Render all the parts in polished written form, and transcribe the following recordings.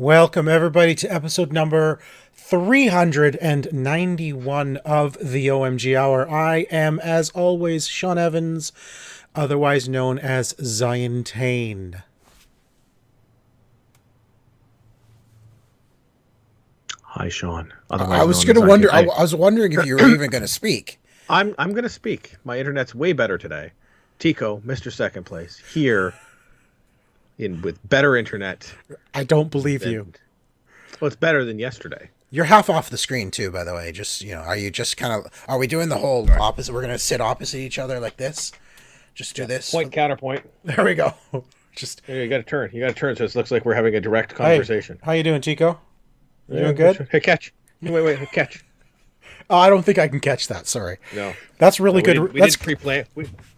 Welcome, everybody, to episode number 391 of the OMG Hour. I am, as always, Sean Evans, otherwise known as Zion Tane. Hi, Sean. I was going to wonder. I was wondering if you were even going to speak. I'm going to speak. My internet's way better today. Tico, Mr. Second Place, here with better internet. I don't believe you. Well, it's better than yesterday. You're half off the screen too, by the way. Just, are you just kind of? Are we doing the whole opposite? We're going to sit opposite each other like this. Just do this. Point counterpoint. There we go. Just. You got to turn. You got to turn so it looks like we're having a direct conversation. Hey, how you doing, Tico? You doing good? Hey, catch. Wait, catch. Oh, I don't think I can catch that. Sorry. No. That's really good. We didn't pre-plan.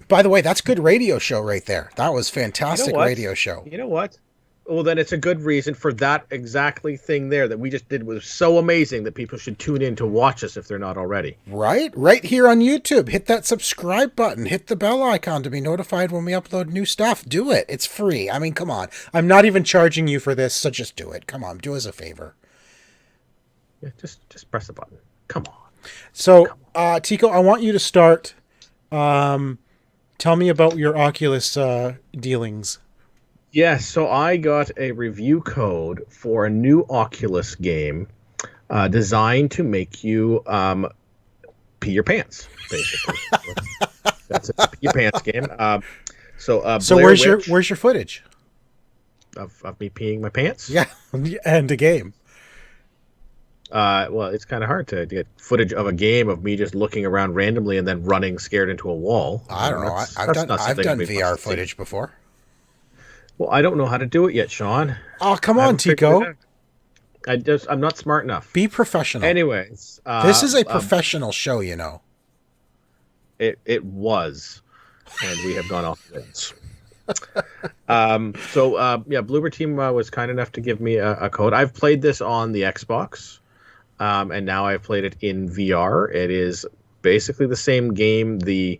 By the way, that's good radio show right there. That was fantastic radio show. You know what? Well, then it's a good reason for that exactly thing there that we just did was so amazing that people should tune in to watch us if they're not already. Right here on YouTube. Hit that subscribe button. Hit the bell icon to be notified when we upload new stuff. Do it. It's free. I mean, come on. I'm not even charging you for this, so just do it. Come on, do us a favor. Yeah, just press the button. Come on. So, Tico, I want you to start. Tell me about your Oculus dealings. Yes, so I got a review code for a new Oculus game designed to make you pee your pants, basically. That's a pee your pants game. So Blair where's your footage of me peeing my pants? Yeah, and the game. Well, it's kind of hard to get footage of a game of me just looking around randomly and then running scared into a wall. I don't know. I've done VR footage before. Well, I don't know how to do it yet, Sean. Oh, come on, Tico. I'm not smart enough. Be professional. Anyways, this is a professional show, you know. It was, and we have gone off the rails. Bloober Team was kind enough to give me a code. I've played this on the Xbox. And now I've played it in VR. It is basically the same game. The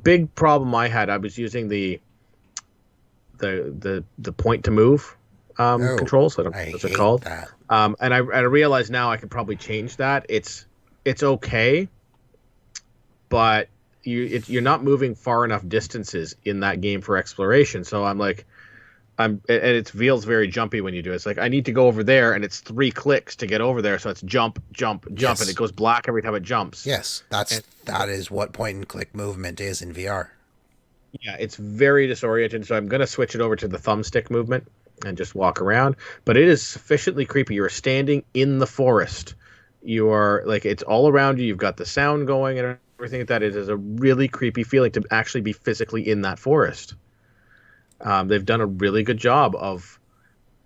big problem I had, I was using the point to move controls. I don't know what's it called. That. And I realize now I could probably change that. It's okay, but you're not moving far enough distances in that game for exploration. So I'm like. And it feels very jumpy when you do it. It's like I need to go over there, and it's 3 clicks to get over there. So it's jump, yes. And it goes black every time it jumps. Yes, that is what point and click movement is in VR. Yeah, it's very disoriented. So I'm going to switch it over to the thumbstick movement and just walk around. But it is sufficiently creepy. You are standing in the forest. You are like it's all around you. You've got the sound going and everything like that. It is a really creepy feeling to actually be physically in that forest. They've done a really good job of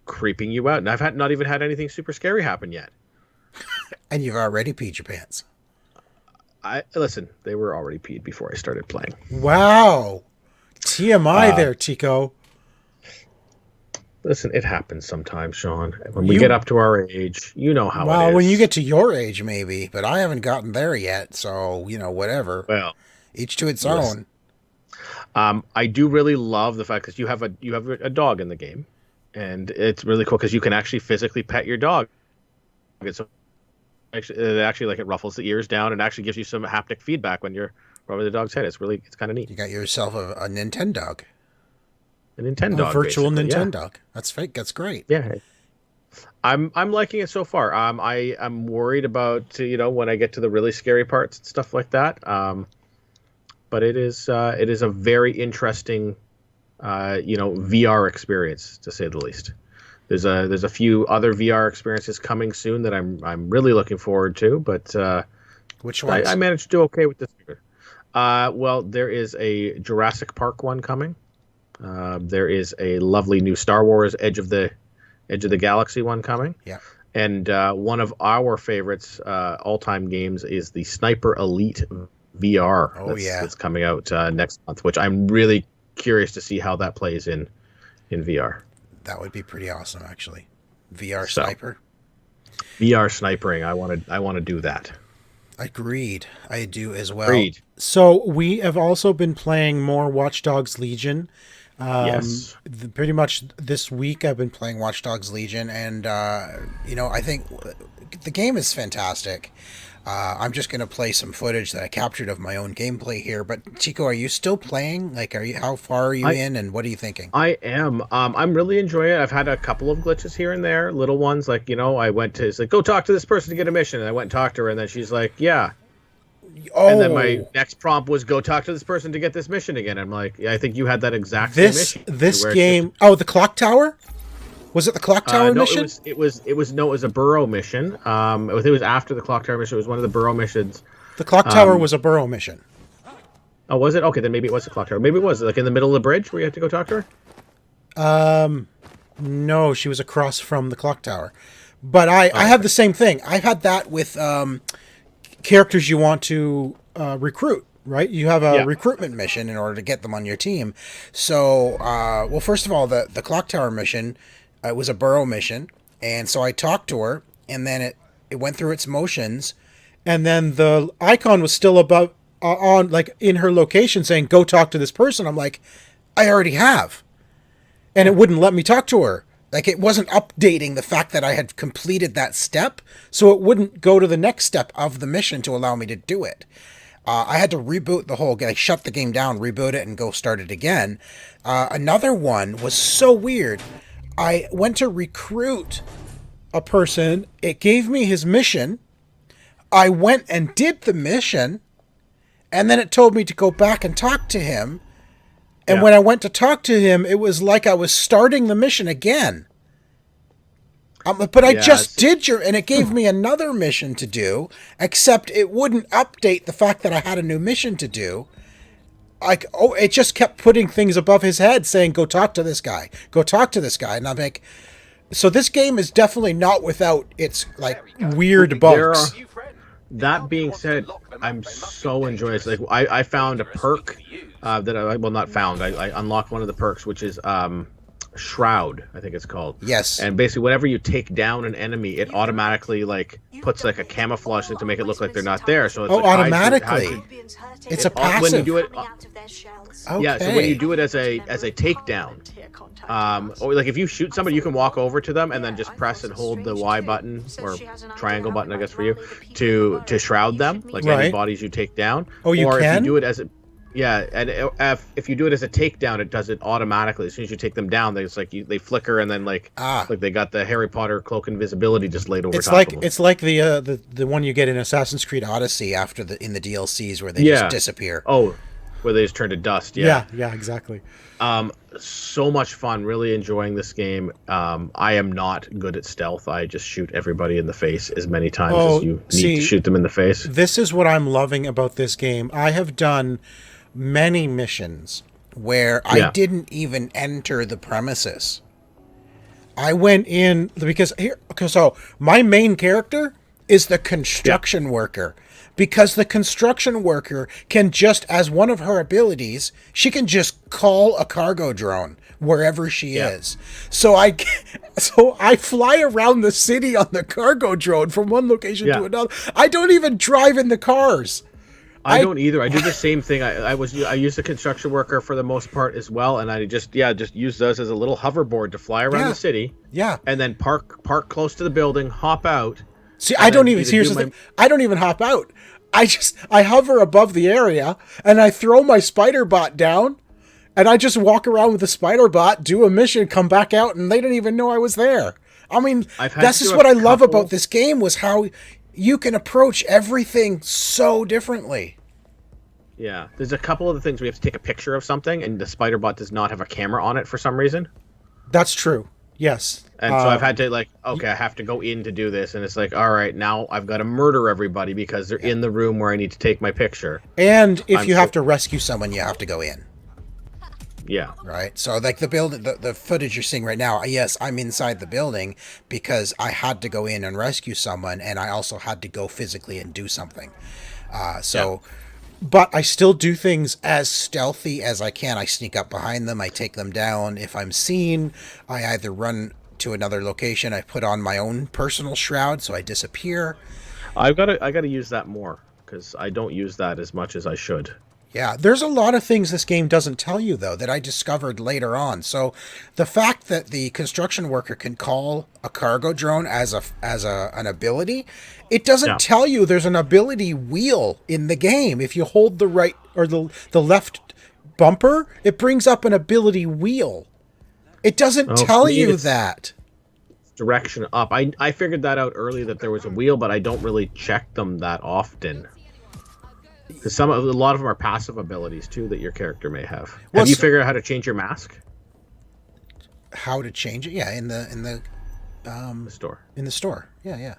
creeping you out. And I've not even had anything super scary happen yet. And you've already peed your pants. Listen, they were already peed before I started playing. Wow. TMI there, Tico. Listen, it happens sometimes, Sean. When we get up to our age, you know how it is. Well, when you get to your age, maybe. But I haven't gotten there yet, so, whatever. Well. Each to its own. I do really love the fact that you have a dog in the game, and it's really cool because you can actually physically pet your dog. It's actually like it ruffles the ears down and actually gives you some haptic feedback when you're rubbing the dog's head. It's kind of neat. You got yourself a Nintendo. A Nintendo. A virtual Nintendo. Yeah. That's fake. That's great. Yeah. I'm liking it so far. I'm worried about when I get to the really scary parts and stuff like that. But it is a very interesting, VR experience to say the least. There's a few other VR experiences coming soon that I'm really looking forward to. But which ones? I managed to do okay with this. Well, there is a Jurassic Park one coming. There is a lovely new Star Wars Edge of the Galaxy one coming. Yeah. And one of our favorites all-time games is the Sniper Elite VR. That's coming out next month, which I'm really curious to see how that plays in VR. That would be pretty awesome, actually. Sniper. VR snipering. I want to do that. Agreed. I do as well. Agreed. So we have also been playing more Watch Dogs Legion. Yes. Pretty much this week I've been playing Watch Dogs Legion, and I think the game is fantastic. I'm just going to play some footage that I captured of my own gameplay here. But Chico, are you still playing? Like, are you? How far are you I in, and what are you thinking? I am. I'm really enjoying it. I've had a couple of glitches here and there, little ones. Like, I went to, it's like, go talk to this person to get a mission. And I went and talked to her, and then she's like, yeah. And then my Oh, next prompt was go talk to this person to get this mission again. I'm like, yeah, I think you had that exact same this issue. this Where it's game. Oh, the clock tower. Was it the clock tower no, mission? it was a burrow mission. It was after the clock tower mission. It was one of the burrow missions. The clock tower was a burrow mission. Oh, was it? Okay, then maybe it was the clock tower. Maybe it was like in the middle of the bridge where you had to go talk to her. No, she was across from the clock tower. But I have the same thing. I've had that with characters you want to recruit, right? You have a recruitment mission in order to get them on your team. So, well, first of all, the clock tower mission was a burrow mission. And so I talked to her, and then it went through its motions. And then the icon was still above on like in her location saying, go talk to this person. I'm like, I already have. And it wouldn't let me talk to her. Like, it wasn't updating the fact that I had completed that step, so it wouldn't go to the next step of the mission to allow me to do it. I had to reboot the whole game. I shut the game down, reboot it, and go start it again. Another one was so weird. I went to recruit a person. It gave me his mission. I went and did the mission, and then it told me to go back and talk to him. And when I went to talk to him, it was like I was starting the mission again. But I just did and it gave me another mission to do, except it wouldn't update the fact that I had a new mission to do. It just kept putting things above his head saying, go talk to this guy, go talk to this guy. And I'm like, so this game is definitely not without its like weird bugs. That being said, I'm so enjoying it. Like I found a perk that I unlocked one of the perks, which is Shroud, I think it's called. Yes. And basically, whenever you take down an enemy, it automatically like puts like a camouflage thing to make it look like they're not there. So it's automatically. It's a passive. When you do it, Okay. yeah. So when you do it as a takedown, or like if you shoot somebody, you can walk over to them and then just press and hold the Y button or triangle button, I guess for you, to shroud them, like any bodies you take down. Oh, you or can? If you do it as a and if you do it as a takedown, it does it automatically. As soon as you take them down, they flicker and then like they got the Harry Potter cloak invisibility just laid over top of them. It's like the one you get in Assassin's Creed Odyssey in the DLCs where they just disappear. Oh, where they just turn to dust. Yeah, exactly. So much fun. Really enjoying this game. I am not good at stealth. I just shoot everybody in the face as many times as you need to shoot them in the face. This is what I'm loving about this game. I have done many missions where I didn't even enter the premises. I went in because my main character is the construction worker. Because the construction worker can just, as one of her abilities, she can just call a cargo drone wherever she is. So I fly around the city on the cargo drone from one location to another. I don't even drive in the cars. I don't either. I do the same thing. I use the construction worker for the most part as well, and I just use those as a little hoverboard to fly around the city. Yeah. And then park close to the building, hop out. See, I don't even hop out. I hover above the area and I throw my spider bot down and I just walk around with the spider bot, do a mission, come back out, and they didn't even know I was there. I mean, this is what I love about this game was how you can approach everything so differently. Yeah, there's a couple of the things we have to take a picture of something, and the spider bot does not have a camera on it for some reason. That's true. Yes. And so I've had to I have to go in to do this, and it's like, all right, now I've got to murder everybody because they're in the room where I need to take my picture. And if you have to rescue someone, you have to go in. Yeah. Right. So like the footage you're seeing right now, yes, I'm inside the building because I had to go in and rescue someone, and I also had to go physically and do something. But I still do things as stealthy as I can. I sneak up behind them. I take them down. If I'm seen, I either run to another location. I put on my own personal shroud, so I disappear. I got to use that more because I don't use that as much as I should. Yeah, there's a lot of things this game doesn't tell you though that I discovered later on. So, the fact that the construction worker can call a cargo drone as an ability, it doesn't Yeah. tell you there's an ability wheel in the game. If you hold the right or the left bumper, it brings up an ability wheel. It doesn't Oh, for tell me, you it's that. direction up. I figured that out early that there was a wheel, but I don't really check them that often. Because a lot of them are passive abilities too that your character may have. Well, Have you figured out how to change your mask? How to change it? Yeah, The store. in the store. Yeah, yeah.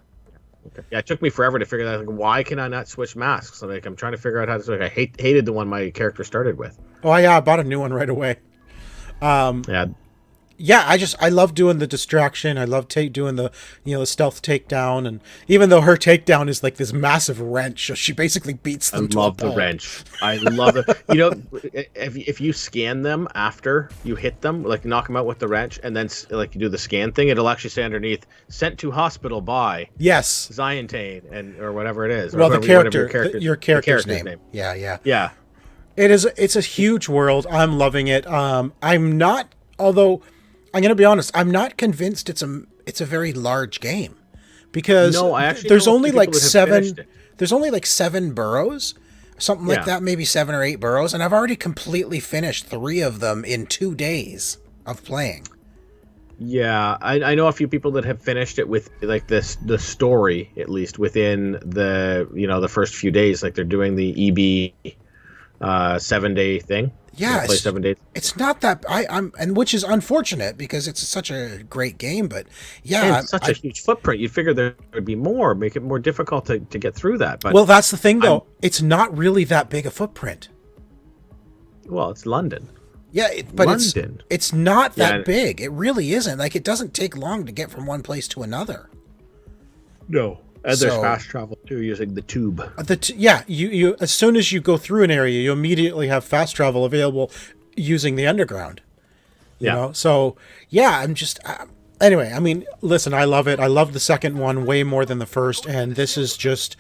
Okay. Yeah, it took me forever to figure that. Like, why can I not switch masks? Like, I'm trying to figure out how to. Like, I hated the one my character started with. Oh yeah, I bought a new one right away. Yeah, Yeah, I love doing the distraction. I love doing the the stealth takedown, and even though her takedown is like this massive wrench, so she basically beats I them to a love the pulp. wrench. I love it. If you scan them after you hit them, like knock them out with the wrench, and then like you do the scan thing, it'll actually say underneath "sent to hospital by Yes. Ziantane" or whatever it is. Well, whatever, your character's the name. Yeah, yeah. Yeah. It's a huge world. I'm loving it. I'm not, although I'm going to be honest, I'm not convinced it's a very large game, because No, I actually there's know a only few like people that have finished seven. it. There's only like 7 boroughs, something like Yeah. that, maybe 7 or 8 boroughs, and I've already completely finished 3 of them in 2 days of playing. Yeah, I know a few people that have finished it with like the story at least within the first few days. Like they're doing the EB 7-day thing. Yeah, play 7 days. it's not that I'm and which is unfortunate because it's such a great game, but yeah, And such a huge footprint. You'd figure there would be more, make it more difficult to get through that. But well, that's the thing though. It's not really that big a footprint. well, it's London. Yeah, but London. it's not that Yeah. big. It really isn't. Like, it doesn't take long to get from one place to another. No. And there's So- fast travel too, using the tube. Yeah, you as soon as you go through an area, you immediately have fast travel available using the underground. You Yeah. know? So, yeah, I'm just anyway, I mean, listen, I love it. I love the second one way more than the first, and this is just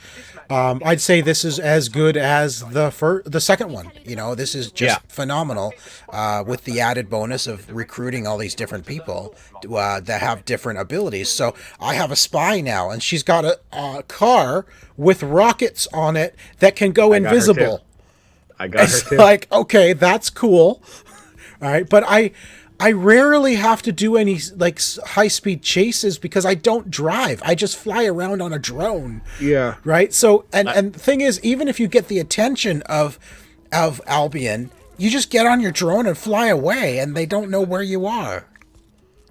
I'd say this is as good as the second one. You know, this is just phenomenal, with the added bonus of recruiting all these different people that have different abilities. So I have a spy now, and she's got a car with rockets on it that can go got her invisible. too. I got It's her too. like, okay, that's cool. All right, but I rarely have to do any like high speed chases because I don't drive. I just fly around on a drone. Yeah. Right? So and the thing is, even if you get the attention of Albion, you just get on your drone and fly away and they don't know where you are.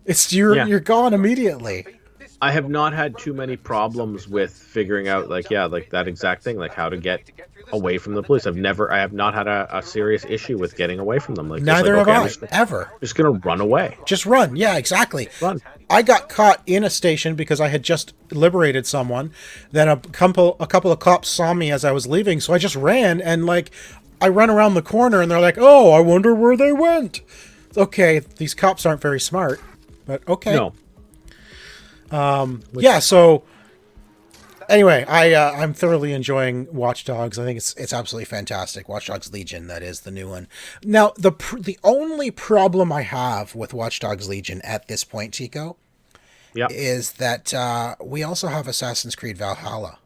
It's you're gone immediately. I have not had too many problems with figuring out like that exact thing, like how to get away from the police. I have not had a serious issue with getting away from them. Like Neither like, have okay, I, ever. I'm just gonna run away. Just run. Yeah, exactly. Run. I got caught in a station because I had just liberated someone. Then a couple of cops saw me as I was leaving, so I just ran, and like I run around the corner and they're like, "Oh, I wonder where they went." Okay, these cops aren't very smart, but okay. No. Yeah, so anyway, I'm thoroughly enjoying Watch Dogs. I think it's absolutely fantastic. Watch Dogs Legion, that is the new one. Now, the only problem I have with Watch Dogs Legion at this point, Tico, is that we also have Assassin's Creed Valhalla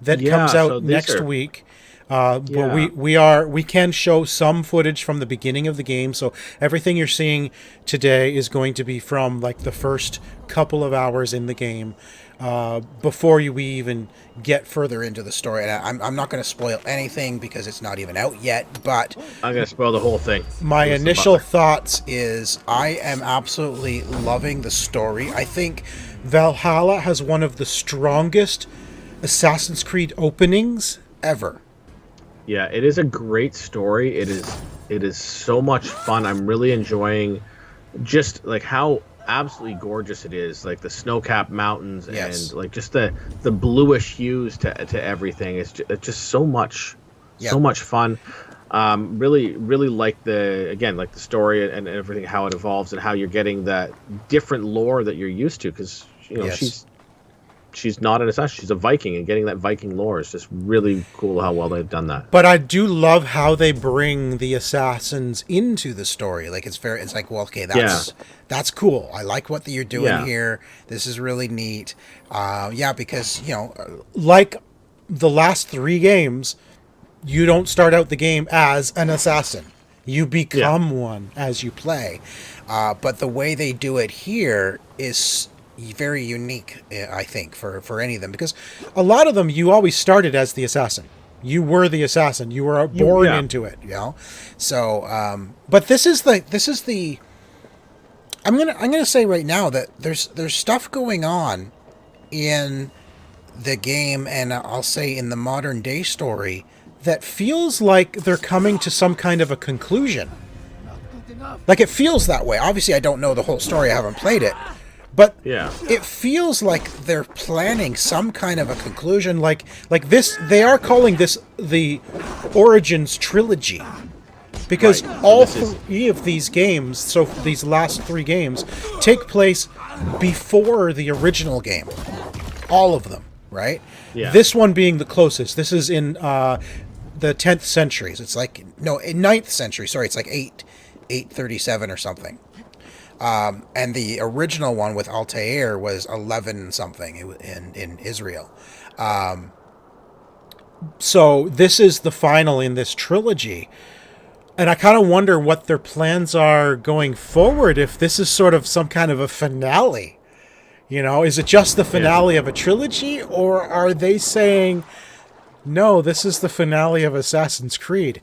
that comes out next week. But we can show some footage from the beginning of the game, so everything you're seeing today is going to be from like the first couple of hours in the game, before we even get further into the story. And I'm not going to spoil anything because it's not even out yet, but I'm gonna spoil the whole thing. my initial thoughts is I am absolutely loving the story. I think Valhalla has one of the strongest Assassin's Creed openings ever. Yeah, it is a great story. It is so much fun. I'm really enjoying just like how absolutely gorgeous it is. Like the snow-capped mountains and like just the bluish hues to everything. It's just so much fun. Really like the story and everything, how it evolves and how you're getting that different lore that you're used to, because she's she's not an assassin. She's a Viking, and getting that Viking lore is just really cool. How well they've done that. But I do love how they bring the assassins into the story. Like it's like, well, okay, that's cool. I like what you're doing here. This is really neat. Because like the last 3 games, you don't start out the game as an assassin. You become one as you play. But the way they do it here is very unique, I think, for any of them. Because a lot of them, you always started as the assassin. You were the assassin. You were born into it, So, but this is the. I'm gonna say right now that there's stuff going on in the game, and I'll say in the modern day story, that feels like they're coming to some kind of a conclusion. Like, it feels that way. Obviously, I don't know the whole story. I haven't played it. But it feels like they're planning some kind of a conclusion. Like this, they are calling this the Origins trilogy. Because all 3 of these games, so these last 3 games, take place before the original game. All of them, right? Yeah. This one being the closest. This is in the 10th century. It's like, no, in 9th century. Sorry, it's like 837 or something. And the original one with Altair was 11 something in Israel. So this is the final in this trilogy. And I kind of wonder what their plans are going forward, if this is sort of some kind of a finale. Is it just the finale of a trilogy, or are they saying, no, this is the finale of Assassin's Creed?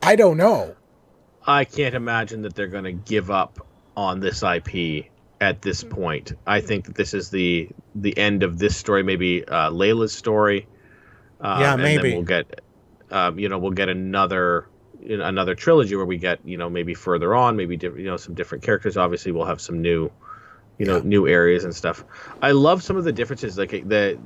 I don't know. I can't imagine that they're going to give up on this IP at this point. I think that this is the end of this story, maybe Layla's story. Maybe. And then we'll get another trilogy where we get, maybe further on, maybe some different characters. Obviously, we'll have some new new areas and stuff. I love some of the differences, like the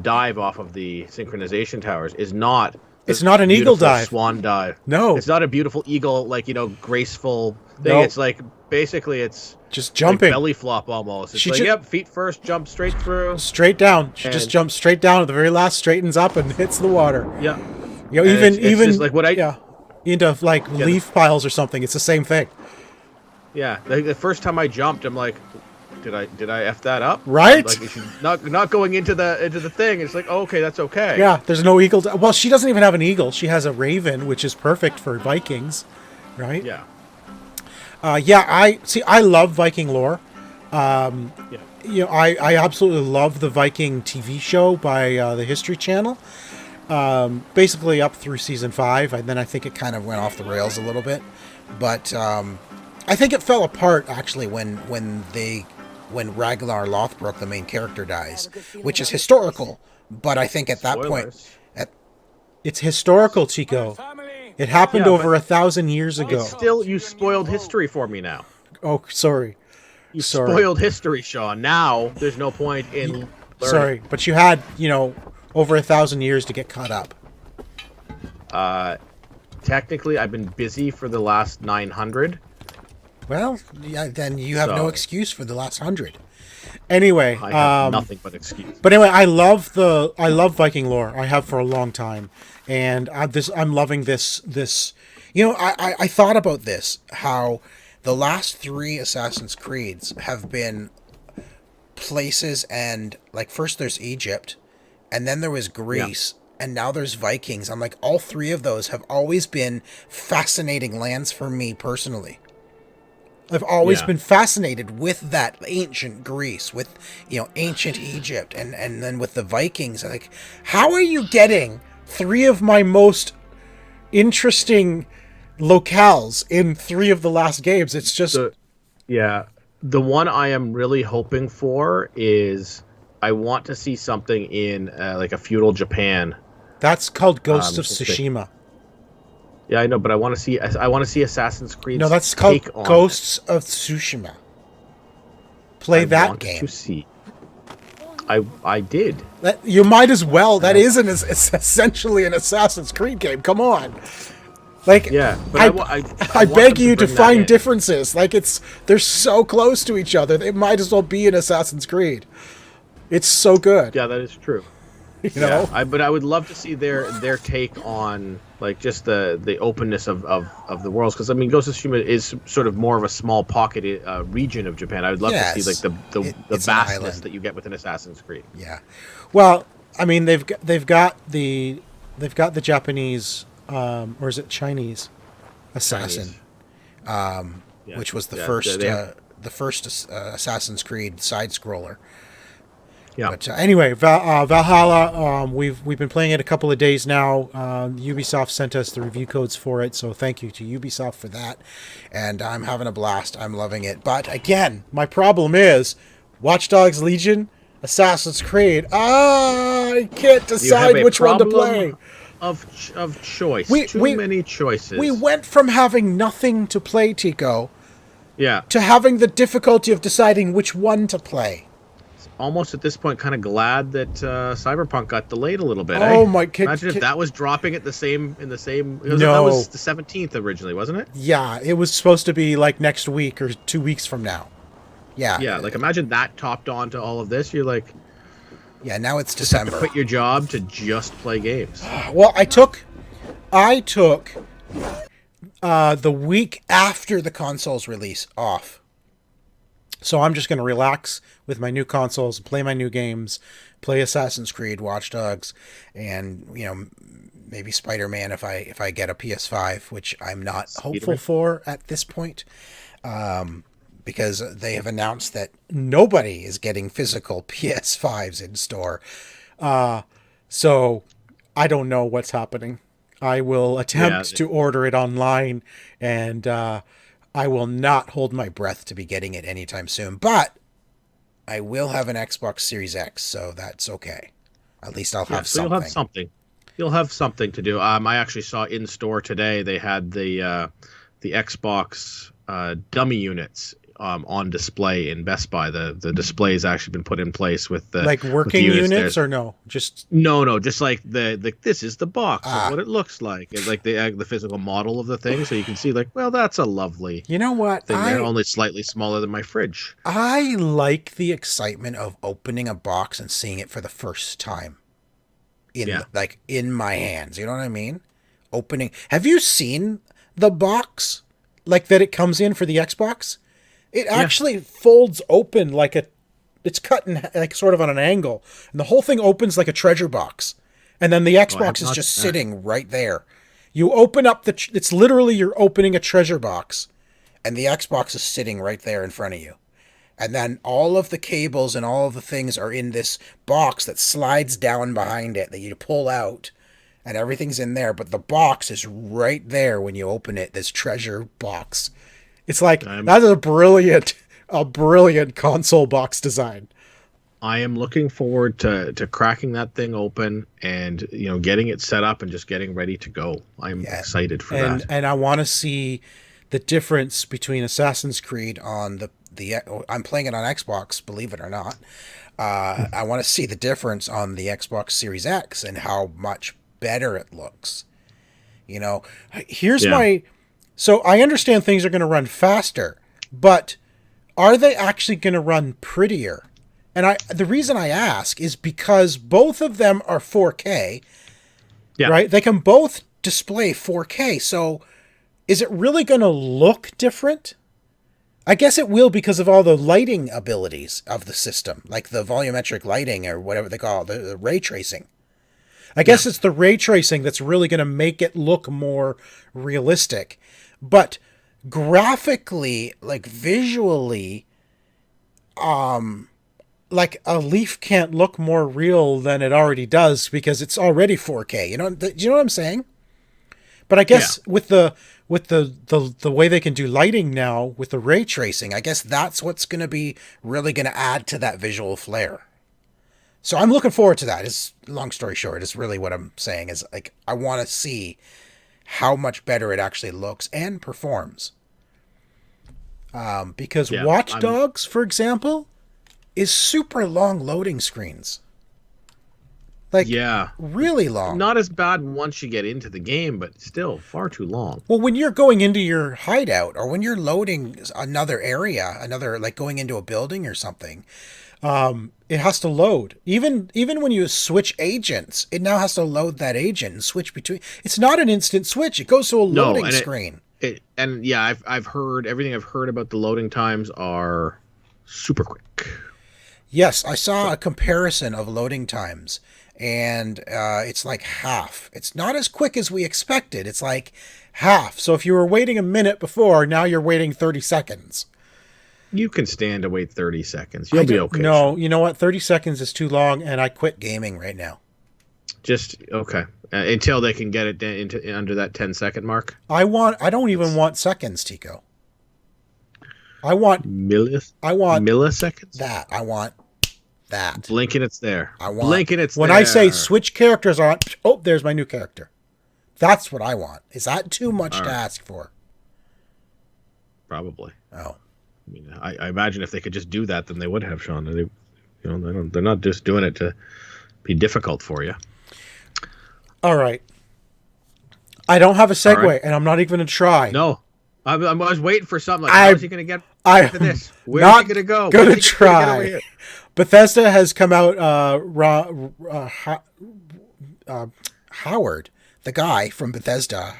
dive off of the synchronization towers is not. It's not an eagle dive. Swan dive. No. It's not a beautiful eagle, graceful thing. Nope. It's like, basically, it's just jumping. Like belly flop almost. It's feet first, jump straight through. Straight down. She just jumps straight down at the very last, straightens up and hits the water. Yeah. Even just like what into leaf piles or something. It's the same thing. Yeah. The first time I jumped, I'm like, did I F that up? Right? Like, she's not going into the thing. It's like, oh, okay, that's okay. Yeah, there's no eagle. Well, she doesn't even have an eagle. She has a raven, which is perfect for Vikings, right? Yeah. I love Viking lore. I absolutely love the Viking TV show by the History Channel. Basically up through season 5, and then I think it kind of went off the rails a little bit. But I think it fell apart actually when Ragnar Lothbrok, the main character, dies, which is historical. But I think at that point, it's historical, Chico. It happened over 1,000 years ago. It's still, you spoiled history for me now. Oh, sorry. You spoiled history, Sean. Now there's no point in learning. Sorry, but you had, over 1,000 years to get caught up. Technically, I've been busy for the last 900. Well, then you have no excuse for the last 100. Anyway, I have nothing but excuse. But anyway, I love Viking lore. I have for a long time, and I'm loving this. I thought about this, how the last 3 Assassin's Creeds have been places, and first there's Egypt, and then there was Greece, and now there's Vikings. I'm like, all 3 of those have always been fascinating lands for me personally. I've always been fascinated with that ancient Greece, with ancient Egypt, and then with the Vikings. Like, how are you getting 3 of my most interesting locales in 3 of the last games? It's just the one I am really hoping for is I want to see something in a feudal Japan. That's called Ghost of Tsushima. Yeah, I know, but I want to see Assassin's Creed. No, that's called Ghosts of Tsushima. Play that game. To see. I did. You might as well. That is it's essentially an Assassin's Creed game. Come on. But I beg you to find differences. They're so close to each other. They might as well be an Assassin's Creed. It's so good, Yeah, that is true. you Yeah, know? but I would love to see their take on like just the openness of the worlds, because I mean Ghost of Tsushima is sort of more of a small pocketed region of Japan. I would love to see like Yes. the It's an vastness island. that you get with an Assassin's Creed. Yeah. Well, I mean, they've got the Japanese, or is it Chinese assassin, Chinese. Yeah, which was yeah, they have. the first Assassin's Creed side scroller. Yeah, But anyway, Valhalla. We've been playing it a couple of days now. Ubisoft sent us the review codes for it, so thank you to Ubisoft for that. And I'm having a blast. I'm loving it. But again, my problem is Watch Dogs Legion, Assassin's Creed. I can't you have decide a which one to play. problem of choice. We Too we many we choices. went from having nothing to play, Tico, Yeah, to having the difficulty of deciding which one to play. almost at this point, kind of glad that Cyberpunk got delayed a little bit. Eh? Oh my kid! Imagine if that was dropping at the same in the same. That No. was the 17th originally, wasn't it? Yeah, it was supposed to be like next week or 2 weeks from now. Yeah, Yeah, like imagine that topped on to all of this. You're like, yeah. Now it's just have to December. quit your job to just play games. Well, I took the week after the console's release off, so I'm just going to relax with my new consoles, play my new games, play Assassin's Creed, Watch Dogs, and maybe Spider-Man if I get a PS5, which I'm not hopeful Spider-Man? for at this point. Because they have announced that nobody is getting physical PS5s in store. So I don't know what's happening. I will Yeah, attempt to order it online, and I will not hold my breath to be getting it anytime soon. But I will have an Xbox Series X, so that's okay. At least I'll yeah. have So you'll have something. something. You'll have something to do. I actually saw in store today they had the Xbox dummy units on display in Best Buy. The display's actually been put in place Like with the working units units there. or no? Just No, just like the this is the box of ah. what it looks like. It's like the physical model of the thing, so you can see like, well, that's a lovely You know what? thing there, only slightly smaller than my fridge. I like the excitement of opening a box and seeing it for the first time Yeah. in my hands. You know what I mean? Opening. Have you seen the box like that it comes in for the Xbox? It Yeah. actually folds open like it's cut in like sort of on an angle, and the whole thing opens like a treasure box. And then the Oh, I have Xbox is not just seen that. sitting right there. You open up it's literally you're opening a treasure box, and the Xbox is sitting right there in front of you. And then all of the cables and all of the things are in this box that slides down behind it that you pull out, and everything's in there, but the box is right there when you open it, this treasure box. It's like I'm that is a brilliant console box design. I am looking forward to cracking that thing open and getting it set up and just getting ready to go. I'm Yeah. excited for And that. I want to see the difference between Assassin's Creed on the I'm playing it on Xbox, believe it or not. I want to see the difference on the Xbox Series X and how much better it looks. You know, here's Yeah. my so I understand things are going to run faster, but are they actually going to run prettier? And the reason I ask is because both of them are 4K, Yeah. right? They can both display 4K. So is it really going to look different? I guess it will because of all the lighting abilities of the system, like the volumetric lighting or whatever they call it, the ray tracing. I guess it's the ray tracing that's really going to make it look more realistic. But graphically, like visually, like a leaf can't look more real than it already does because it's already 4K. Do you know what I'm saying? But I Yeah. guess with the way they can do lighting now with the ray tracing, I guess that's what's going to be really going to add to that visual flair. So I'm looking forward to that. It's long story short, is really what I'm saying is like I want to see how much better it actually looks and performs. Because Yeah. Watch I'm Dogs, for example, is super long loading screens. Like Yeah. really long. Not as bad once you get into the game, but still far too long. Well, when you're going into your hideout or when you're loading another area, like going into a building or something, It has to load. Even when you switch agents, it now has to load that agent and switch between. It's not an instant switch. It goes to a loading screen. I've heard everything I've heard about the loading times are super quick. Yes, I saw a comparison of loading times, and it's like half. It's not as quick as we expected. It's like half. So if you were waiting a minute before, now you're waiting 30 seconds. You can stand to wait 30 seconds. You'll be okay. No, you know what? 30 seconds is too long, and I quit gaming right now. Just okay until they can get it into under that 10-second mark. I don't even want seconds, Tico. I want milliseconds. That I want that. Blinking, it's there. When I say switch characters on, oh, there's my new character. That's what I want. Is that too much to ask for? Probably. Oh. I mean, I imagine if they could just do that, then they would have, Sean. They're not just doing it to be difficult for you. All right. I don't have a segue, and I'm not even going to try. No. I was waiting for something. Like, how is he going to get to this? Where is he going to go? Going to try. Bethesda has come out. Howard, the guy from Bethesda.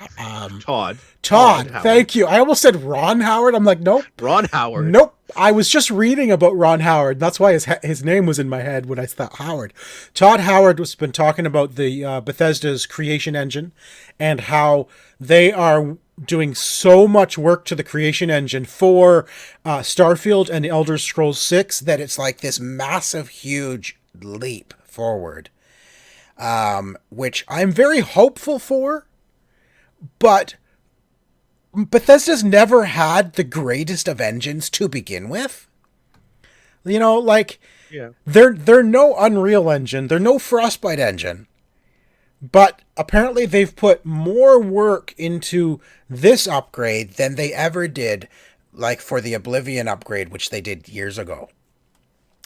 Todd. Thank you. I almost said Ron Howard. I'm like, nope. Ron Howard. Nope. I was just reading about Ron Howard. That's why his name was in my head when I thought Howard. Todd Howard has been talking about the Bethesda's creation engine and how they are doing so much work to the creation engine for Starfield and Elder Scrolls 6 that it's like this massive, huge leap forward, which I'm very hopeful for, but Bethesda's never had the greatest of engines to begin with. You know, like, they're no Unreal Engine, they're no Frostbite engine, but apparently they've put more work into this upgrade than they ever did, like for the Oblivion upgrade, which they did years ago,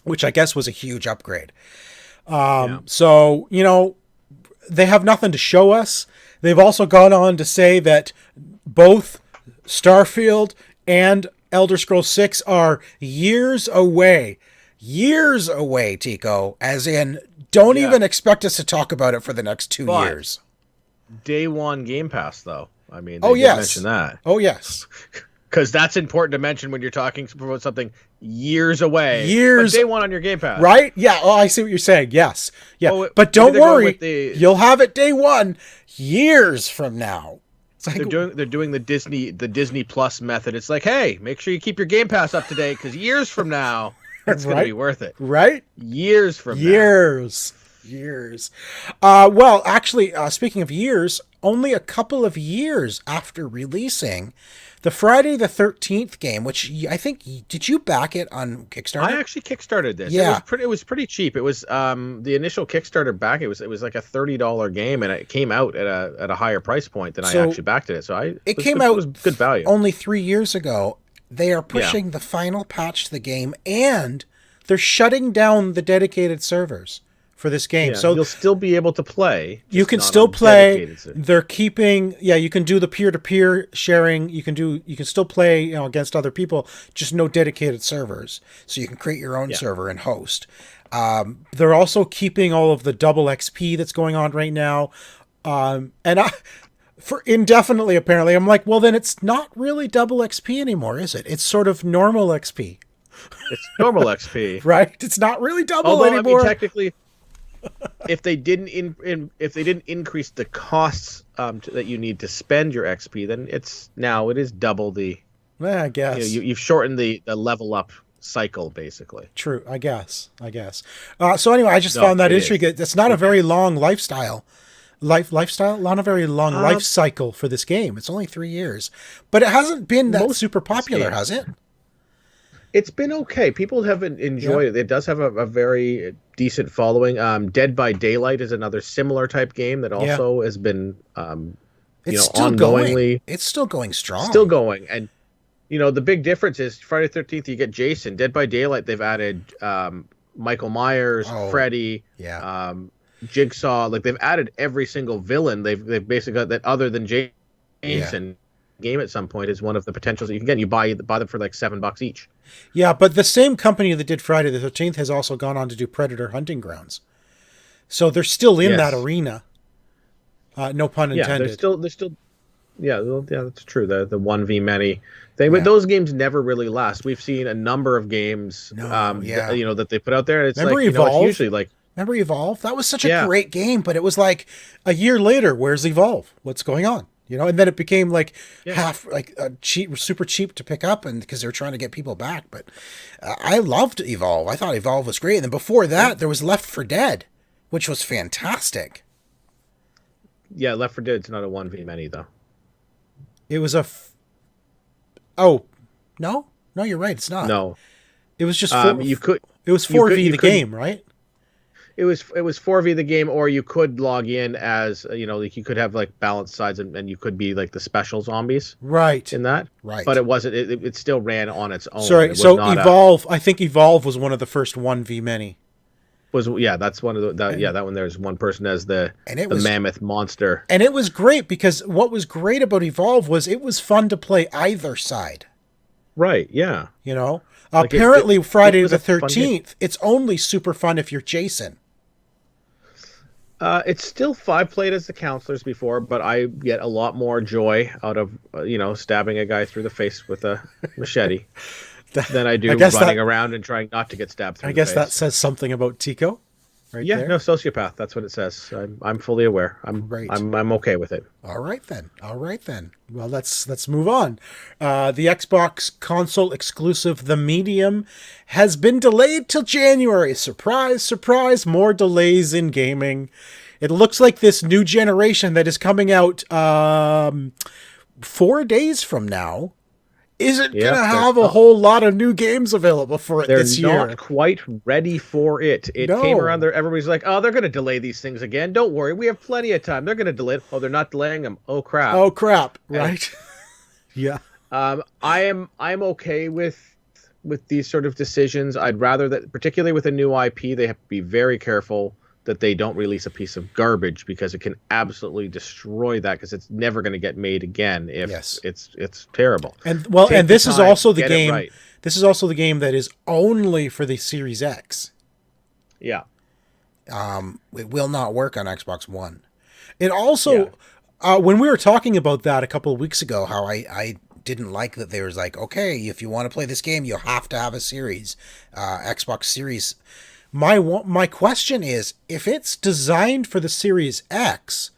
which I guess was a huge upgrade. So, you know, they have nothing to show us. They've also gone on to say that both Starfield and Elder Scrolls 6 are years away. Years away, Tico. As in, don't even expect us to talk about it for the next 2 years. Day one Game Pass, though. I mean, they did mention that. Oh, yes. Because that's important to mention when you're talking about something years away. But day one on your Game Pass. Right? Yeah. Oh, I see what you're saying. Yes. Yeah. Well, but don't worry. You'll have it day one years from now. It's like, they're doing the Disney Plus method. It's like, hey, make sure you keep your Game Pass up to date because years from now, it's going to be worth it. Right? Years from now. Years. Well, actually, speaking of years, only a couple of years after releasing the Friday the 13th game, which I think, did you back it on Kickstarter? I actually kickstarted this. Yeah. It was pretty cheap. It was the initial Kickstarter back. It was like a $30 game, and it came out at a higher price point than I actually backed it. So it was good value. Only 3 years ago. They are pushing the final patch to the game, and they're shutting down the dedicated servers for this game. So you'll still be able to play. You can still play. They're keeping, you can do the peer-to-peer sharing. You can still play, against other people, just no dedicated servers. So you can create your own server and host. They're also keeping all of the double XP that's going on right now. For indefinitely, apparently. I'm like, well, then it's not really double XP anymore, is it? It's sort of normal XP. It's normal XP. Right? It's not really double anymore. I mean, technically, if they didn't increase the costs that you need to spend your XP, then it is double the. I guess you've shortened the level up cycle, basically. True, I guess. So anyway, I just found that intriguing. It's not a very long lifestyle. Not a very long life cycle for this game. It's only 3 years, but it hasn't been that super popular, has it? It's been okay. People have enjoyed it. It does have a very decent following. Dead by Daylight is another similar type game that also has been, it's still ongoingly. It's still going strong. Still going, and the big difference is Friday the 13th. You get Jason. Dead by Daylight. They've added Michael Myers, Freddy, Jigsaw. Like they've added every single villain. They've basically got that other than Jason. game at some point is one of the potentials that you can get. You buy them for like $7 each. Yeah, but the same company that did Friday the 13th has also gone on to do Predator Hunting Grounds. So they're still in that arena. No pun intended. They're still. Yeah, well, yeah, that's true. The 1v many those games never really last. We've seen a number of games, that they put out there. It's Remember like Evolve? It's usually like. Remember Evolve? That was such a great game, but it was like a year later. Where's Evolve? What's going on? And then it became like super cheap to pick up, and because they're trying to get people back. But I loved Evolve. I thought Evolve was great. And then before that, there was Left 4 Dead, which was fantastic. Yeah, Left 4 Dead's not a 1v many though. It was oh, no, you're right. It's not. No, it was just It was 4v the game, right? It was 4v the game, or you could log in as like you could have like balanced sides, and you could be like the special zombies, right? In that, right? But it wasn't. It still ran on its own. Sorry, so Evolve. I think Evolve was one of the first 1v many. That's one of that one. There's one person as the mammoth monster, and it was great because what was great about Evolve was it was fun to play either side. Right. Yeah. Apparently Friday the 13th, it's only super fun if you're Jason. It's still 5 played as the counselors before, but I get a lot more joy out of stabbing a guy through the face with a machete. Than I do running around and trying not to get stabbed through the face. I guess that says something about Tico. Right there. No, sociopath. That's what it says. I'm fully aware. I'm okay with it. All right then. Well, let's move on. The Xbox console exclusive, The Medium, has been delayed till January. Surprise, surprise, more delays in gaming. It looks like this new generation that is coming out 4 days from now isn't going to have a whole lot of new games available for it this year. They're not quite ready for it. It came around there. Everybody's like, oh, they're going to delay these things again. Don't worry. We have plenty of time. They're going to delay it. Oh, they're not delaying them. Oh, crap. Right. Yeah. I'm okay with these sort of decisions. I'd rather that, particularly with a new IP, they have to be very careful that they don't release a piece of garbage, because it can absolutely destroy that, because it's never going to get made again if it's terrible. And this is also the game. Right. This is also the game that is only for the Series X. Yeah. It will not work on Xbox One. It also, when we were talking about that a couple of weeks ago, how I didn't like that there was like, okay, if you want to play this game, you'll have to have a Series, Xbox Series. My question is, if it's designed for the Series X,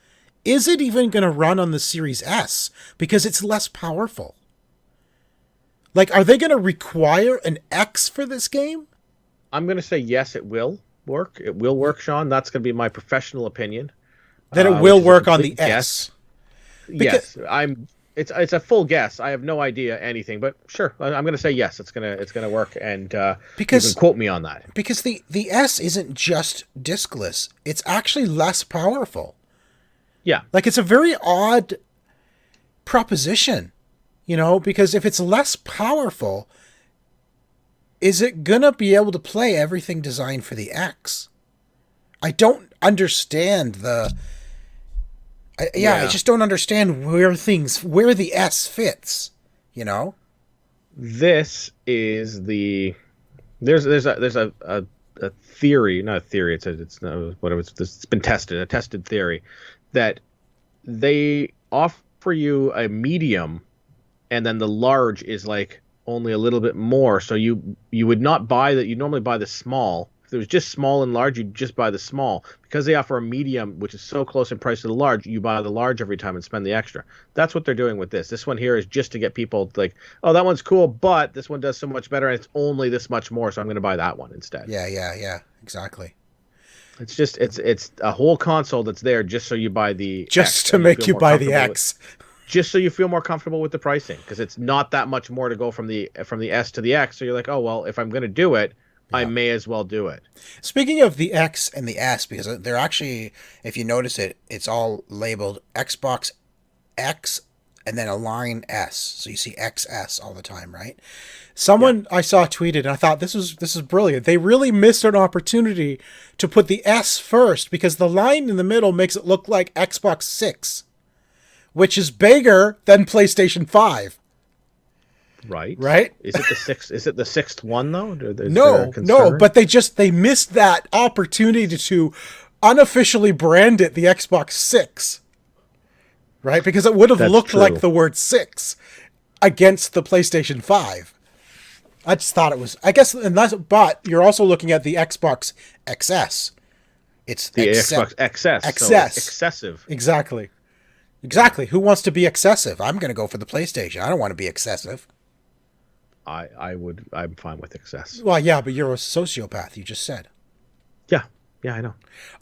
is it even going to run on the Series S? Because it's less powerful. Like, are they going to require an X for this game? I'm going to say yes, it will work. It will work, Sean. That's going to be my professional opinion. That it will work on the S. Yes, It's a full guess. I have no idea anything, but sure, I'm going to say yes. It's gonna work, and you can quote me on that. Because the S isn't just diskless; it's actually less powerful. Yeah, like it's a very odd proposition, because if it's less powerful, is it gonna be able to play everything designed for the X? I don't understand the. I just don't understand where the S fits, This is there's a theory, not a theory. It's been tested, a tested theory that they offer you a medium, and then the large is like only a little bit more. So you would not buy that. You normally buy the small. If it was just small and large, you'd just buy the small. Because they offer a medium, which is so close in price to the large, you buy the large every time and spend the extra. That's what they're doing with this. This one here is just to get people like, oh, that one's cool, but this one does so much better, and it's only this much more, so I'm going to buy that one instead. Yeah, exactly. It's just it's a whole console that's there just so you buy the X, to make you buy the X. Just so you feel more comfortable with the pricing, because it's not that much more to go from the S to the X. So you're like, oh well, if I'm going to do it, I may as well do it. Speaking of the X and the S, because they're actually, if you notice it, it's all labeled Xbox X and then a line S. So you see XS all the time, right? Someone I saw tweeted, and I thought this is brilliant. They really missed an opportunity to put the S first, because the line in the middle makes it look like Xbox 6. which is bigger than PlayStation 5. Right. Right? Is it the sixth? Is it the sixth one though? No, but they missed that opportunity to unofficially brand it the Xbox 6. Right? Because it would have looked true. like the word 6 against the PlayStation 5. I just thought it was, I guess, but you're also looking at the Xbox XS. It's the Xbox XS. XS. So it's excessive. Exactly. Who wants to be excessive? I'm going to go for the PlayStation. I don't want to be excessive. I'm fine with excess. Well, yeah, but you're a sociopath, you just said. Yeah, I know.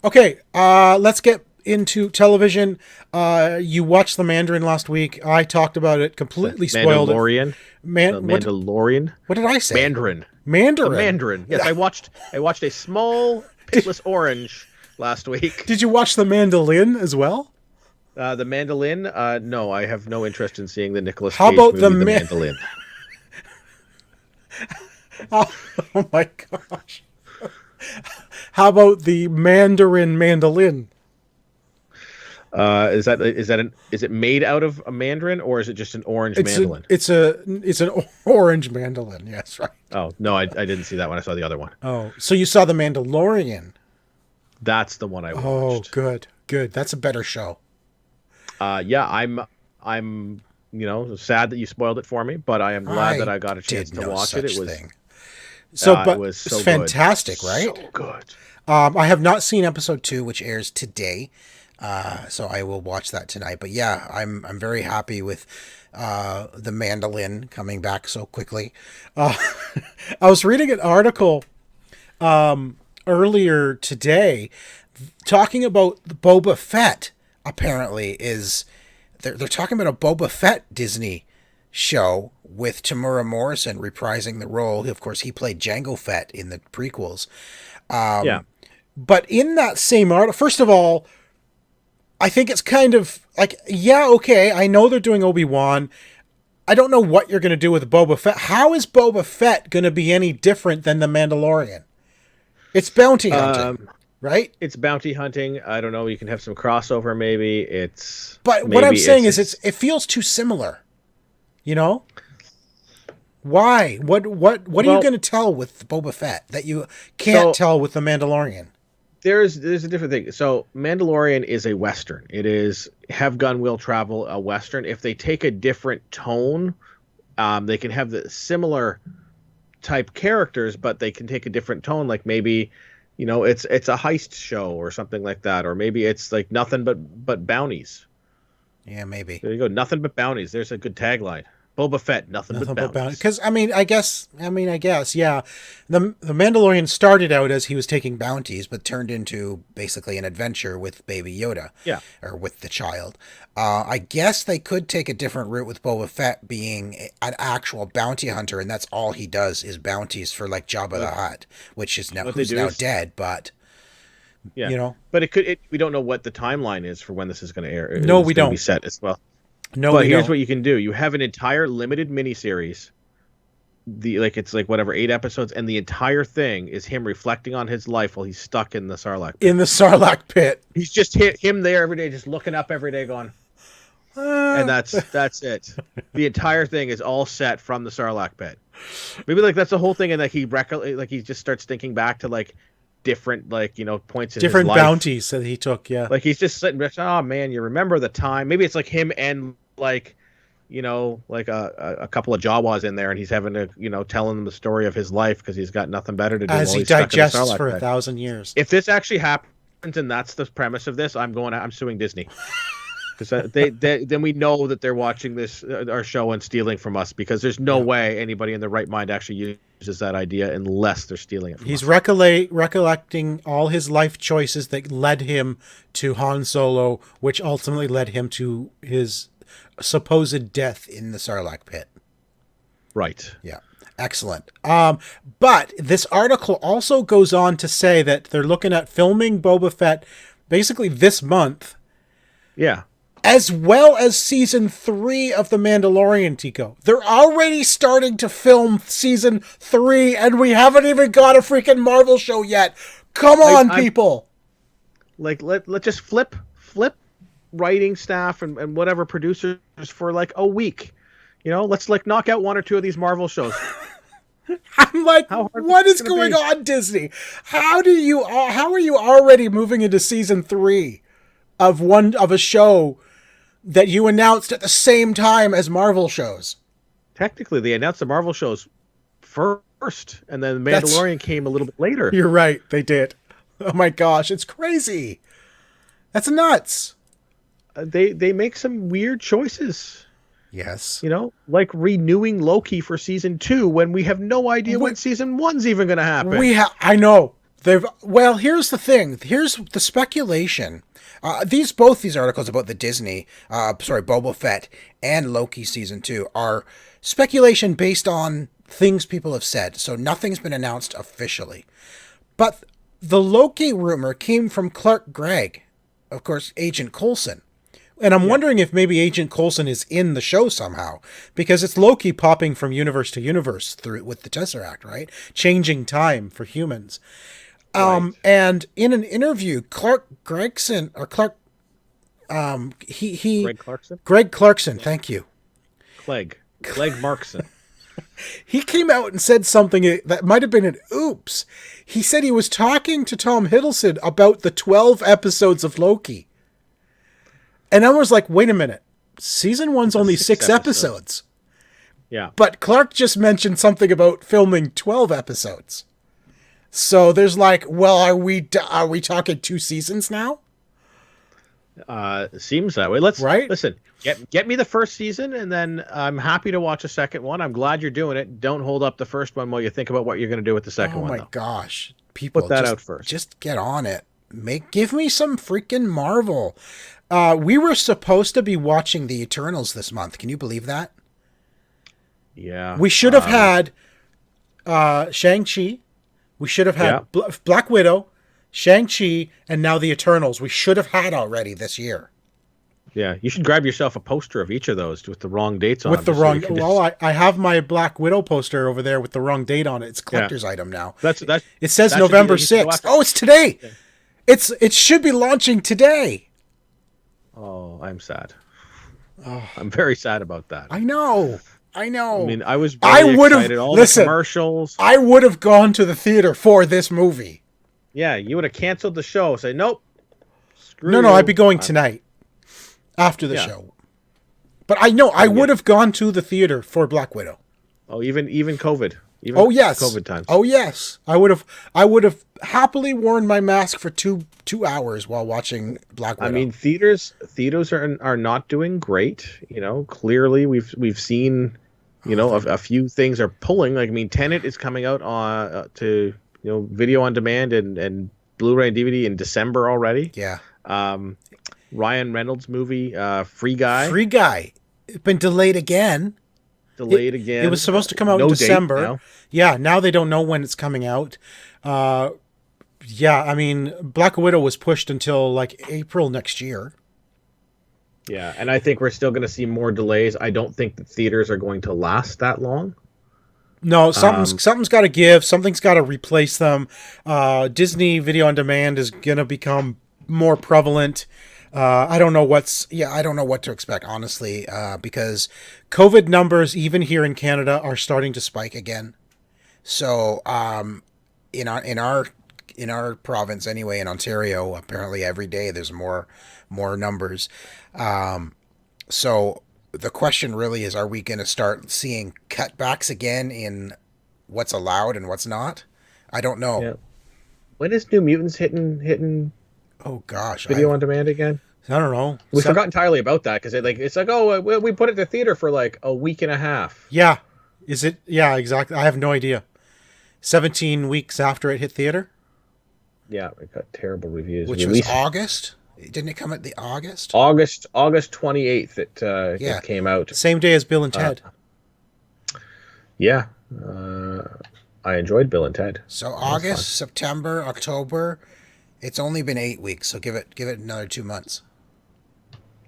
Okay, let's get into television. You watched The Mandarin last week. I talked about it, completely spoiled Mandalorian. it. Mandalorian. What did I say? Mandarin. Mandarin. The Mandarin. Yes, I watched a small pitless orange last week. Did you watch The Mandolin as well? The Mandolin? No, I have no interest in seeing the Nicolas How Cage about movie, the The Mandolin. Oh my gosh. How about the Mandarin mandolin? Is it made out of a mandarin or is it just an orange mandolin? It's an orange mandolin. Yes, right. Oh no, I didn't see that one. I saw the other one. Oh, so you saw the Mandalorian? That's the one I watched. Oh, good. That's a better show. Yeah, I'm sad that you spoiled it for me, but I am glad that I got a chance to watch it. It was but it was so it's fantastic, good. right? So good. I have not seen episode 2, which airs today, so I will watch that tonight. But yeah, I'm very happy with the mandolin coming back so quickly. I was reading an article earlier today talking about Boba Fett. Apparently, they're talking about a Boba Fett Disney show with Tamura Morrison reprising the role. Of course, he played Jango Fett in the prequels. Yeah. But in that same article, first of all, I think it's kind of like, yeah, okay, I know they're doing Obi-Wan. I don't know what you're going to do with Boba Fett. How is Boba Fett going to be any different than the Mandalorian? It's bounty hunting, right? It's bounty hunting. I don't know. You can have some crossover, maybe. But what I'm saying is it feels too similar. You know? Why? What are you going to tell with Boba Fett that you can't tell with the Mandalorian? There's a different thing. So Mandalorian is a Western. It is Have Gun Will Travel, a Western. If they take a different tone, they can have the similar type characters, but they can take a different tone. Like maybe, it's a heist show or something like that, or maybe it's like nothing but bounties. Yeah, maybe. There you go. Nothing but bounties. There's a good tagline. Boba Fett, nothing but bounties. Because I guess, yeah. The Mandalorian started out as he was taking bounties, but turned into basically an adventure with Baby Yoda. Yeah. Or with the child. I guess they could take a different route with Boba Fett being an actual bounty hunter, and that's all he does is bounties for like Jabba the Hutt, which is now dead, but. Yeah. But we don't know what the timeline is for when this is going to air. No, we don't. Be set as well. No, but here's what you can do. You have an entire limited miniseries. It's like whatever 8 episodes, and the entire thing is him reflecting on his life while he's stuck in the Sarlacc pit. In the Sarlacc pit. He's just him there every day, just looking up every day, going. And that's it. The entire thing is all set from the Sarlacc pit. Maybe that's the whole thing, and he just starts thinking back to different points in different his life. Bounties that he took. Yeah, he's just sitting back. Oh man, you remember the time? Maybe it's like him and a couple of Jawas in there, and he's having to telling them the story of his life because he's got nothing better to do as he digests for 1,000 years. If this actually happens and that's the premise of this, I'm suing Disney. Because then we know that they're watching our show and stealing from us, because there's no way anybody in their right mind actually uses that idea unless they're stealing it from us. He's recollecting all his life choices that led him to Han Solo, which ultimately led him to his supposed death in the Sarlacc pit. Right. Yeah. Excellent. But this article also goes on to say that they're looking at filming Boba Fett basically this month. Yeah. As well as season 3 of The Mandalorian, Tico. They're already starting to film season 3, and we haven't even got a freaking Marvel show yet. Come on, people. Let's just flip writing staff and whatever producers for like a week. Let's like knock out one or two of these Marvel shows. I'm like, what is going on, Disney? How are you already moving into season 3 of a show that you announced at the same time as Marvel shows? Technically, they announced the Marvel shows first, and then the Mandalorian came a little bit later. You're right, they did. Oh my gosh, it's crazy. That's nuts. They make some weird choices. Yes. Like renewing Loki for season 2 when we have no idea when season 1's even going to happen. I know. Here's the thing. Here's the speculation. Both these articles about the Disney, Boba Fett and Loki season 2 are speculation based on things people have said. So nothing's been announced officially. But the Loki rumor came from Clark Gregg, of course, Agent Coulson. And I'm wondering if maybe Agent Coulson is in the show somehow, because it's Loki popping from universe to universe with the Tesseract, right? Changing time for humans. Right. And in an interview, Greg Clarkson, thank you. Clegg Markson. He came out and said something that might have been an oops. He said he was talking to Tom Hiddleston about the 12 episodes of Loki. And I was like, wait a minute. Season 1's only 6 episodes. Yeah. But Clark just mentioned something about filming 12 episodes. So there's like, well, are we talking 2 seasons now? Seems that way. Listen, get me the first season, and then I'm happy to watch a second one. I'm glad you're doing it. Don't hold up the first one while you think about what you're going to do with the second one. Oh my gosh. People, put that out first. Just get on it. Give me some freaking Marvel. We were supposed to be watching The Eternals this month. Can you believe that? Yeah. We should have had Shang-Chi. We should have had Black Widow, Shang-Chi, and now The Eternals. We should have had already this year. Yeah, you should grab yourself a poster of each of those with the wrong dates on it. I have my Black Widow poster over there with the wrong date on it. It's a collector's item now. It says November 6th. Oh, it's today. Yeah. It should be launching today. Oh, I'm sad. Oh, I'm very sad about that. I know. I mean, I was very excited. The commercials. I would have gone to the theater for this movie. Yeah, you would have canceled the show. Say, nope. No, I'd be going tonight after the show. But I know I would have gone to the theater for Black Widow. Oh, even COVID. Yes. COVID times. Oh yes. I would have happily worn my mask for two hours while watching Black Widow. I mean, theaters are not doing great. Clearly we've seen, a few things are pulling. Like, I mean, Tenet is coming out on to video on demand and Blu-ray and DVD in December already. Yeah. Ryan Reynolds movie, Free Guy. Free Guy. It's been delayed again. It was supposed to come out in December. Now. Yeah, now they don't know when it's coming out. I mean, Black Widow was pushed until like April next year. Yeah, and I think we're still going to see more delays. I don't think the theaters are going to last that long. No, something's got to give. Something's got to replace them. Disney Video on Demand is going to become more prevalent. I don't know what to expect, honestly, because COVID numbers, even here in Canada, are starting to spike again. So, in our province anyway, in Ontario, apparently every day there's more numbers. So the question really is, are we going to start seeing cutbacks again in what's allowed and what's not? I don't know. Yeah. When is New Mutants hitting? Oh gosh, video on demand again? I don't know. We forgot entirely about that because it's like, oh, we put it to theater for like a week and a half. Yeah, is it? Yeah, exactly. I have no idea. 17 weeks after it hit theater. Yeah, it got terrible reviews. Which was August. Didn't it come at the August? August 28th. It came out. Same day as Bill and Ted. Yeah. I enjoyed Bill and Ted. So August, September, October. It's only been 8 weeks, so give it another 2 months.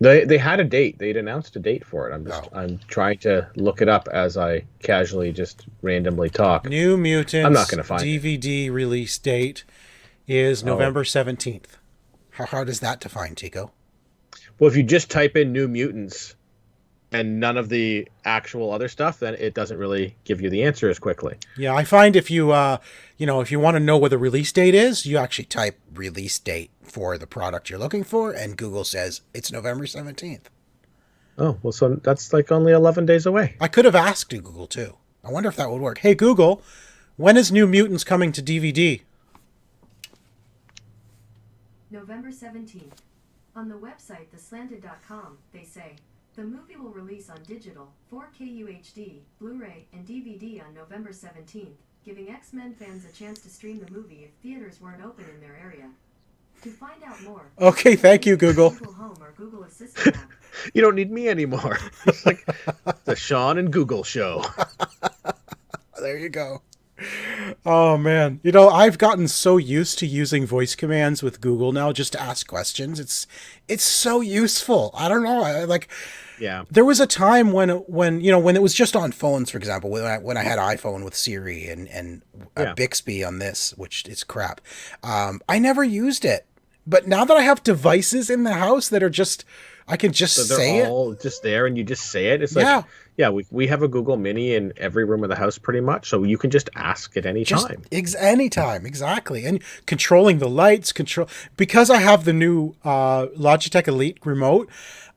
They had a date. They'd announced a date for it. I'm trying to look it up as I casually just randomly talk. New Mutants. I'm not going to find DVD release date is November 17th. How hard is that to find, Tico? Well, if you just type in New Mutants and none of the actual other stuff, then it doesn't really give you the answer as quickly. Yeah, I find if you, if you want to know what the release date is, you actually type release date for the product you're looking for, and Google says it's November 17th. Oh, well, so that's like only 11 days away. I could have asked Google, too. I wonder if that would work. Hey, Google, when is New Mutants coming to DVD? November 17th. On the website theslanted.com, they say, the movie will release on digital, 4K UHD, Blu-ray, and DVD on November 17th, giving X-Men fans a chance to stream the movie if theaters weren't open in their area. To find out more... Okay, thank you, Google. Google Home or Google Assistant app. You don't need me anymore. It's like the Sean and Google show. There you go. Oh, man. You know, I've gotten so used to using voice commands with Google now just to ask questions. It's so useful. I don't know. Yeah. There was a time when it was just on phones, for example, when I had iPhone with Siri and Bixby on this, which is crap. I never used it. But now that I have devices in the house that are just, I can just say it. They're all just there and you just say it. It's like, we have a Google Mini in every room of the house pretty much. So you can just ask at any time. Anytime, exactly. And controlling the lights, because I have the new Logitech Elite remote,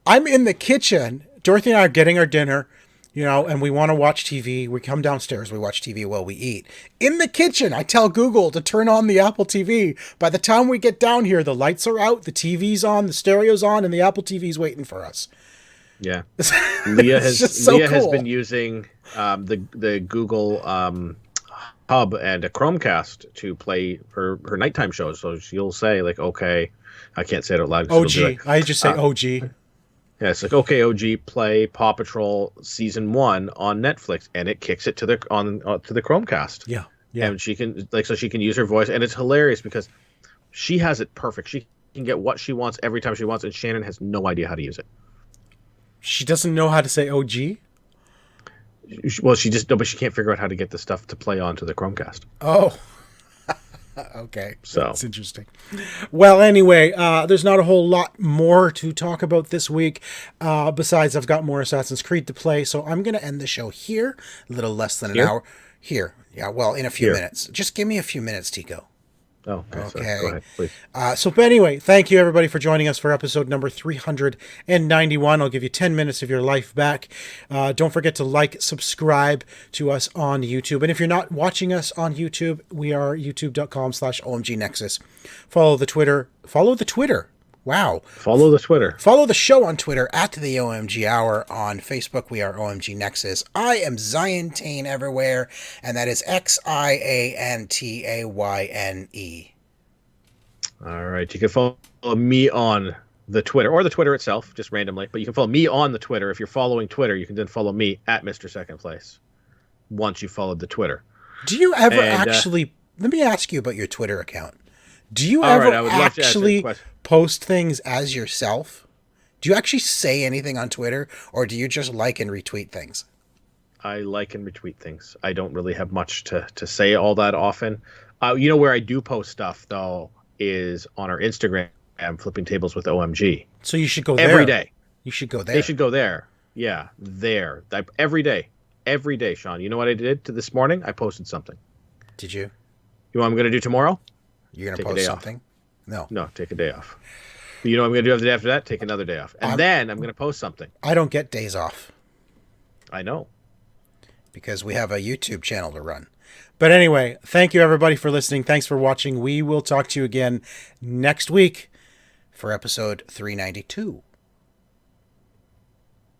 I'm in the kitchen. Dorothy and I are getting our dinner, and we want to watch TV. We come downstairs, we watch TV while we eat. In the kitchen, I tell Google to turn on the Apple TV. By the time we get down here, the lights are out, the TV's on, the stereo's on, and the Apple TV's waiting for us. Yeah. Leah has been using the Google Hub and a Chromecast to play her nighttime shows. So she'll say, like, okay, I can't say it out loud. OG. Like, I just say OG. Yeah, it's like, okay, OG, play Paw Patrol season 1 on Netflix, and it kicks it to the Chromecast. Yeah. And she can she can use her voice, and it's hilarious because she has it perfect. She can get what she wants every time she wants, and Shannon has no idea how to use it. She doesn't know how to say OG? Well, but she can't figure out how to get the stuff to play onto the Chromecast. Oh. Okay, so that's interesting. Well, anyway, there's not a whole lot more to talk about this week. Besides, I've got more Assassin's Creed to play, so I'm going to end the show here. A little less than an hour. Here. Yeah, well, in a few minutes. Just give me a few minutes, Tico. Oh, okay. So go ahead, please. But anyway, thank you everybody for joining us for episode number 391. I'll give you 10 minutes of your life back. Don't forget to like, subscribe to us on YouTube. And if you're not watching us on YouTube, we are youtube.com/OMG Nexus. Follow the Twitter. Wow. Follow the Twitter. Follow the show on Twitter at the OMG Hour. On Facebook, we are OMG Nexus. I am Ziantane everywhere, and that is XIANTAYNE. All right. You can follow me on the Twitter, or the Twitter itself, just randomly. But you can follow me on the Twitter. If you're following Twitter, you can then follow me at Mr. Second Place once you followed the Twitter. Do you ever actually... Let me ask you about your Twitter account. Do you ever actually post things as yourself? Do you actually say anything on Twitter, or do you just like and retweet things? I like and retweet things. I don't really have much to say all that often. Where I do post stuff, though, is on our Instagram, Flipping Tables with OMG. So you should go there. Every day. You should go there. They should go there. Yeah, there. Every day. Every day, Sean. You know what I did this morning? I posted something. Did you? You know what I'm going to do tomorrow? You're going to post something? No, take a day off. But you know what I'm going to do the day after that? Take another day off. And then I'm going to post something. I don't get days off. I know. Because we have a YouTube channel to run. But anyway, thank you everybody for listening. Thanks for watching. We will talk to you again next week for episode 392.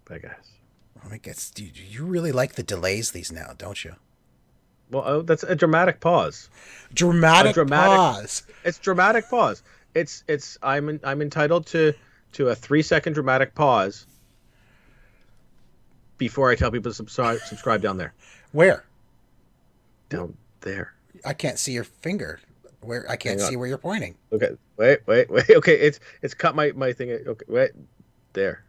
Bye, guys. I guess you really like the delays these now, don't you? Well, that's a dramatic pause. Dramatic pause. It's dramatic pause. It's I'm entitled to a 3-second dramatic pause before I tell people to subscribe down there. Where? Down there. I can't see your finger. Where I can't see where you're pointing. Okay. Wait. Okay, it's cut my thing. Okay, wait. There.